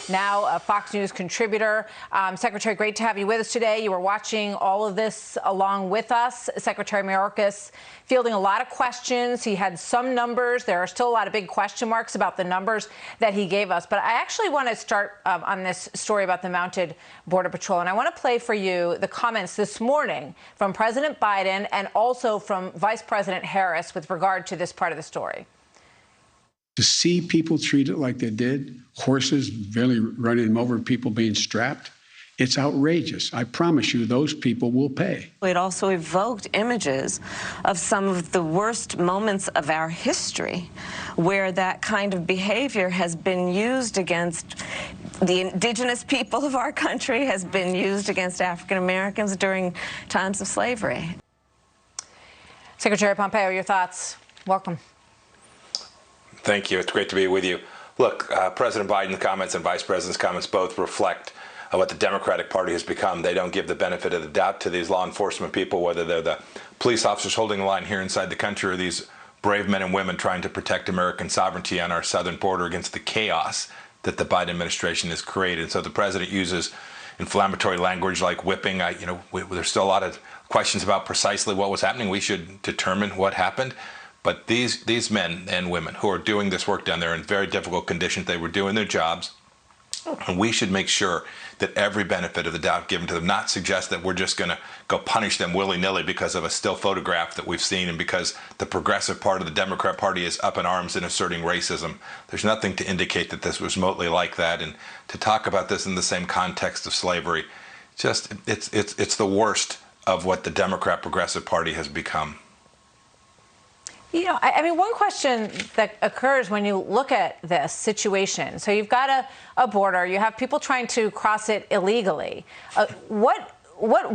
now a Fox News contributor. Secretary, great to have you with us today. You were watching all of this along with us. Secretary Mayorkas fielding a lot of questions. He had some numbers. There are still a lot of big question marks about the numbers that he gave us. But I actually want to start on this story about the mounted Border Patrol. And I want to play for you the comments this morning from President Biden and also from Vice President Harris with regard to this part of the story. To see people treated like they did, horses barely running them over, people being strapped, it's outrageous. I promise you those people will pay. It also evoked images of some of the worst moments of our history where that kind of behavior has been used against the indigenous people of our country, has been used against African Americans during times of slavery. Secretary Pompeo, your thoughts. Welcome. Thank you. It's great to be with you. Look, President Biden's comments and Vice President's comments both reflect what the Democratic Party has become. They don't give the benefit of the doubt to these law enforcement people, whether they're the police officers holding the line here inside the country or these brave men and women trying to protect American sovereignty on our southern border against the chaos that the Biden administration has created. So the president uses inflammatory language like whipping. There's still a lot of questions about precisely what was happening. We should determine what happened. But these men and women who are doing this work down there in very difficult conditions, they were doing their jobs. And we should make sure that every benefit of the doubt given to them, not suggest that we're just going to go punish them willy-nilly because of a still photograph that we've seen and because the progressive part of the Democrat Party is up in arms and asserting racism. There's nothing to indicate that this was remotely like that. And to talk about this in the same context of slavery, it's the worst of what the Democrat Progressive Party has become. You know, I mean, one question that occurs when you look at this situation, so you've got a border, you have people trying to cross it illegally. What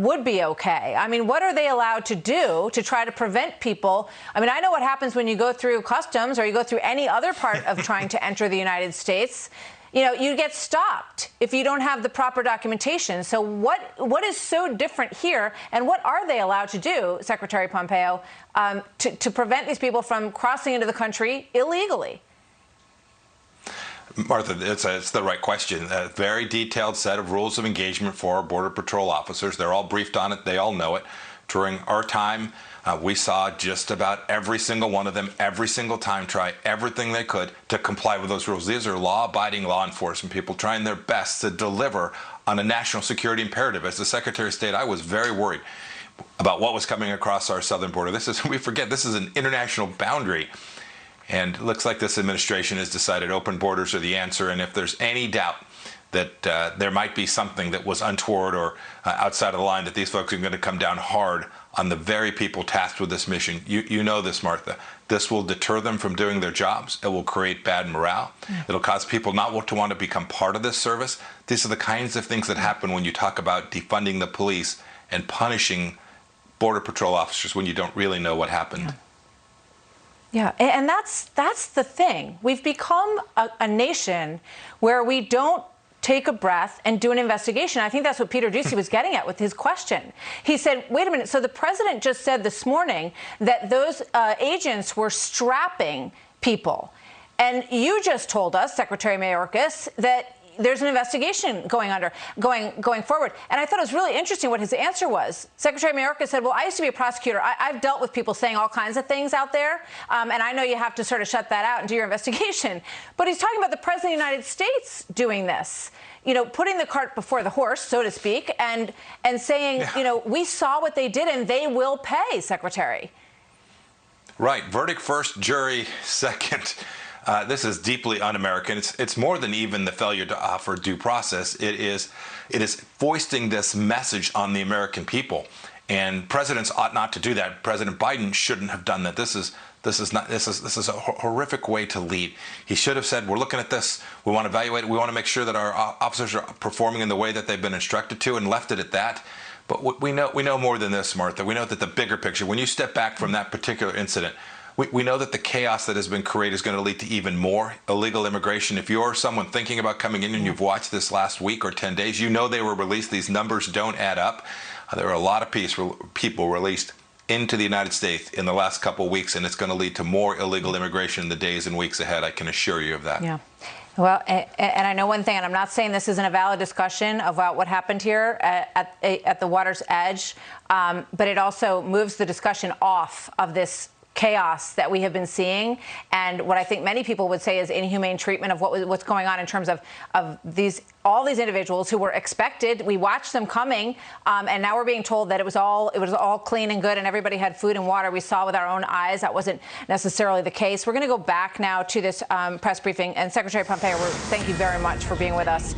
would be okay? I mean, what are they allowed to do to try to prevent people? I mean, I know what happens when you go through customs or you go through any other part of trying to enter the United States. You know, you get stopped if you don't have the proper documentation. So what is so different here, and what are they allowed to do, Secretary Pompeo, to prevent these people from crossing into the country illegally? Martha, it's the right question. A very detailed set of rules of engagement for our Border Patrol officers. They're all briefed on it. They all know it. During our time, we saw just about every single one of them, every single time, try everything they could to comply with those rules. These are law-abiding law enforcement people trying their best to deliver on a national security imperative. As the Secretary of State, I was very worried about what was coming across our southern border. We forget, this is an international boundary. And it looks like this administration has decided open borders are the answer. And if there's any doubt that there might be something that was untoward or outside of the line, that these folks are going to come down hard on the very people tasked with this mission. You know this, Martha. This will deter them from doing their jobs. It will create bad morale. It'll cause people not to want to become part of this service. These are the kinds of things that happen when you talk about defunding the police and punishing Border Patrol officers when you don't really know what happened. Yeah, and that's the thing. We've become a nation where we don't take a breath and do an investigation. I think that's what Peter Doocy was getting at with his question. He said, wait a minute, so the president just said this morning that those agents were strapping people. And you just told us, Secretary Mayorkas, that there's an investigation going forward. And I thought it was really interesting what his answer was. Secretary Mayorkas said, well, I used to be a prosecutor. I've dealt with people saying all kinds of things out there. And I know you have to sort of shut that out and do your investigation. But he's talking about the president of the United States doing this, you know, putting the cart before the horse, so to speak, and saying, you know, we saw what they did and they will pay, Secretary. Right. Verdict first, jury second. This is deeply un-American. It's more than even the failure to offer due process. It is foisting this message on the American people, and presidents ought not to do that. President Biden shouldn't have done that. This is a horrific way to lead. He should have said, we're looking at this. We want to evaluate it. We want to make sure that our officers are performing in the way that they've been instructed to, and left it at that. But we know more than this, Martha. We know that the bigger picture, when you step back from that particular incident, we know that the chaos that has been created is going to lead to even more illegal immigration. If you're someone thinking about coming in and you've watched this last week or 10 days, you know they were released. These numbers don't add up. There are a lot of people released into the United States in the last couple of weeks, and it's going to lead to more illegal immigration in the days and weeks ahead. I can assure you of that. Yeah. Well, and I know one thing, and I'm not saying this isn't a valid discussion about what happened here at the water's edge, but it also moves the discussion off of this chaos that we have been seeing, and what I think many people would say is inhumane treatment of what's going on in terms of all these individuals who were expected. We watched them coming, and now we're being told that it was all clean and good, and everybody had food and water. We saw with our own eyes that wasn't necessarily the case. We're going to go back now to this press briefing, and Secretary Pompeo, thank you very much for being with us.